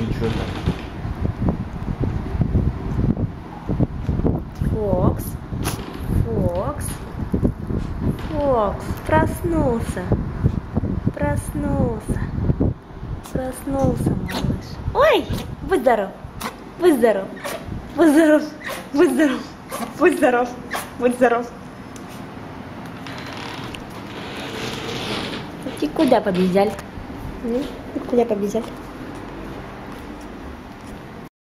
И что там? Фокс. Фокс. Фокс. Проснулся. Проснулся. Проснулся, малыш. Ой! Будь здоров. Будь здоров. Будь здоров. Будь здоров. Будь здоров. Будь здоров. Ты куда побежал? Ты куда побежал?